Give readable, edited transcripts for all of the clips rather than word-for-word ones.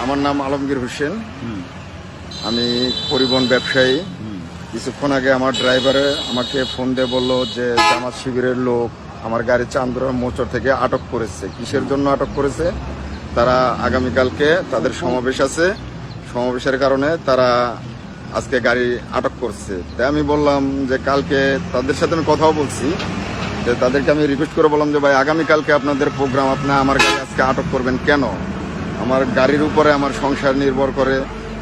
আমার নাম আলমগীর হোসেন। আমি পরিবহন ব্যবসায়ী। কিছুক্ষণ আগে আমার ড্রাইভারে আমাকে ফোন দিয়ে বললো যে জামাত শিবিরের লোক আমার গাড়ি চান্দুরা মোচর থেকে আটক করেছে। কিসের জন্য আটক করেছে? তারা আগামীকালকে তাদের সমাবেশ আছে, সমাবেশের কারণে তারা আজকে গাড়ি আটক করছে। তাই আমি বললাম যে কালকে তাদের সাথে আমি কথাও বলছি, যে তাদেরকে আমি রিকোয়েস্ট করে বললাম যে ভাই আগামীকালকে আপনাদের প্রোগ্রাম, আপনি আমার গাড়ি আজকে আটক করবেন কেন? আমার গাড়ির উপরে আমার সংসার নির্ভর করে,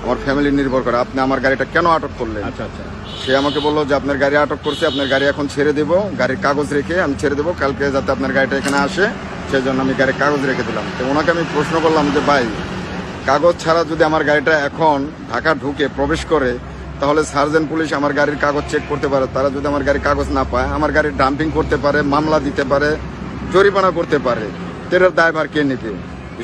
আমার ফ্যামিলি নির্ভর করে, আপনি আমার গাড়িটা কেন আটক করলেন? আচ্ছা আচ্ছা। সে আমাকে বললো যে আপনার গাড়ি আটক করছে, আপনার গাড়ি এখন ছেড়ে দেবো, গাড়ির কাগজ রেখে আমি ছেড়ে দেবো, কালকে যাতে আপনার গাড়িটা এখানে আসে সেই জন্য আমি গাড়ির কাগজ রেখে দিলাম। তো ওনাকে আমি প্রশ্ন করলাম যে ভাই কাগজ ছাড়া যদি আমার গাড়িটা এখন ঢাকা ঢুকে প্রবেশ করে তাহলে সার্জেন্ট পুলিশ আমার গাড়ির কাগজ চেক করতে পারে, তারা যদি আমার গাড়ির কাগজ না পায় আমার গাড়ির ডাম্পিং করতে পারে, মামলা দিতে পারে, জরিমানা করতে পারে, এটার দায়ভার কে নেবে?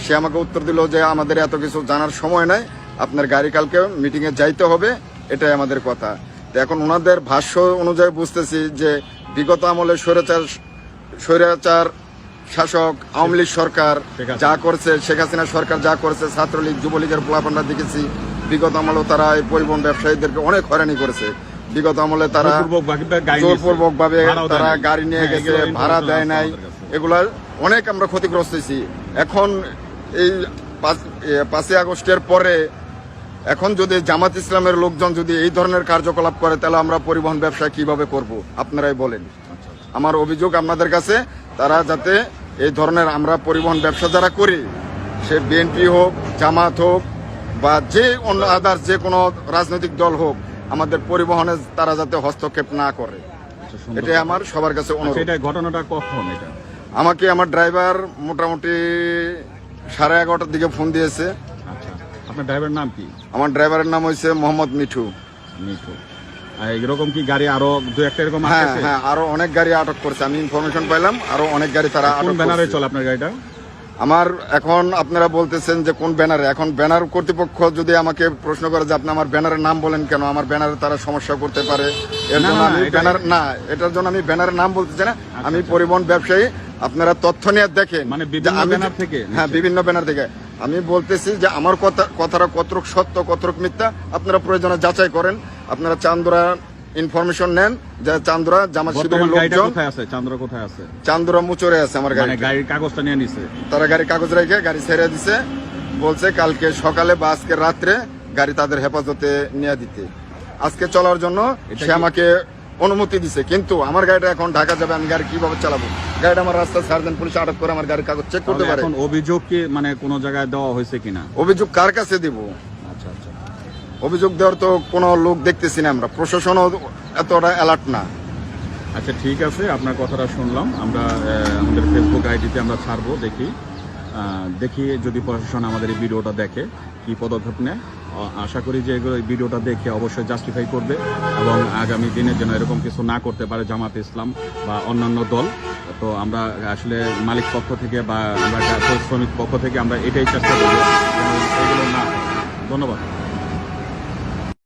সে আমাকে উত্তর দিল যে আমাদের এত কিছু জানার সময় নাই, আপনার গাড়ি কালকে মিটিংয়ে যাইতে হবে, এটাই আমাদের কথা। তো এখন ওনাদের ভাষ্য অনুযায়ী বুঝতেছি যে বিগত আমলে স্বৈরাচার শাসক আওয়ামী লীগ সরকার যা করছে, শেখ হাসিনা সরকার যা করছে, ছাত্রলীগ যুবলীগের পোলাপানরা দেখেছি বিগত আমলেও তারা এই পরিবহন ব্যবসায়ীদেরকে অনেক হয়রানি করেছে। বিগত আমলে তারা জোরপূর্বক ভাবে তারা গাড়ি নিয়ে গেছে, ভাড়া দেয় নাই, এগুলা অনেক আমরা ক্ষতিগ্রস্ত হয়েছি। এখন এই 5ই আগস্টের পরে এখন যদি জামাত ইসলামের লোকজন যদি এই ধরনের কার্যকলাপ করে তাহলে আমরা পরিবহন ব্যবসা কিভাবে করব আপনারাই বলেন। আমার অভিযোগ আপনাদের কাছে, তারা যাতে এই ধরনের আমরা পরিবহন ব্যবসা যারা করি, সে বিএনপি হোক, জামাত হোক বা যে অন্য আদার্স যে কোনো রাজনৈতিক দল হোক, আমাদের পরিবহনে তারা যাতে হস্তক্ষেপ না করে, এটাই আমার সবার কাছে অনুরোধ। এটা ঘটনাটা কখন? এটা আমাকে আমার ড্রাইভার মোটামুটি 11:30টার দিকে ফোন দিয়েছে। আচ্ছা, আপনার ড্রাইভারের নাম কি? আমার ড্রাইভারের নাম হচ্ছে মোহাম্মদ মিঠু। মিঠু। এরকম কি গাড়ি আরো দু একটা এরকম আছে? হ্যাঁ হ্যাঁ, আরো অনেক গাড়ি আটক করছে, আমি ইনফরমেশন পাইলাম, আরো অনেক গাড়ি তারা আটক করছে। কোন ব্যানারে চলে আপনার গাড়িটা? আমার এখন আপনারা বলতেছেন যে কোন ব্যানারে, এখন ব্যানার কর্তৃপক্ষ যদি আমাকে প্রশ্ন করে যে আপনি আমার ব্যানারের নাম বলেন কেন, আমার ব্যানারে তারা সমস্যা করতে পারে, এর জন্য আমি ব্যানার না, এটার জন্য আমি ব্যানারের নাম বলতেছি না। আমি পরিবহন ব্যবসায়ী, আপনারা তথ্য নিয়ে দেখেন, মানে বিভিন্ন ব্যানার থেকে। হ্যাঁ, বিভিন্ন ব্যানার থেকে। আমি বলতেছি যে আমার কথাটা কতটুক সত্য কতটুক মিথ্যা আপনারা প্রয়োজনে যাচাই করেন। আপনারা চান্দুরা ইনফরমেশন নেন যে চান্দুরা জামাত শিবিরের লোকজন কোথায় আছে, চান্দুরা কোথায় আছে? চান্দুরা মুচরে আছে আমার গাড়ি। মানে গাড়ির কাগজটা নিয়ে নিছে, তারা গাড়ির কাগজ রেখে গাড়ি ছেড়ে দিছে, বলছে কালকে সকালে বা আজকে রাত্রে গাড়ি তাদের হেফাজতে নিয়ে দিতে, আজকে চলার জন্য সে আমাকে অনুমতি দিছে। কিন্তু আমার গাড়িটা এখন ঢাকা যাবে, আমি গাড়ি কিভাবে চালাবো? গাড়িটা আমার রাস্তায় সার্জেন্ট পুলিশ আটক করে আমার গাড়ির কাগজ চেক করতে পারে। এখন অভিযোগ কি মানে কোন জায়গায় দেওয়া হয়েছে কিনা? অভিযোগ কার কাছে দিব? আচ্ছা আচ্ছা, অভিযোগ দেওয়ার তো কোনো লোক দেখতেছি না, আমরা প্রশাসনও এতটা অ্যালার্ট না। আচ্ছা ঠিক আছে, আপনার কথাটা শুনলাম। আমরা আমাদের ফেসবুক আইডিতে আমরা ছাড়বো, দেখি যদি প্রশাসন আমাদের এই ভিডিওটা দেখে কি পদক্ষেপ নেয়। আশা করি যে এগুলো এই ভিডিওটা দেখে অবশ্যই জাস্টিফাই করবে এবং আগামী দিনে যেন এরকম কিছু না করতে পারে জামাত ইসলাম বা অন্যান্য দল। তো আমরা আসলে মালিক পক্ষ থেকে বা আমরা শ্রমিক পক্ষ থেকে আমরা এটাই চেষ্টা করবো এগুলো না। ধন্যবাদ।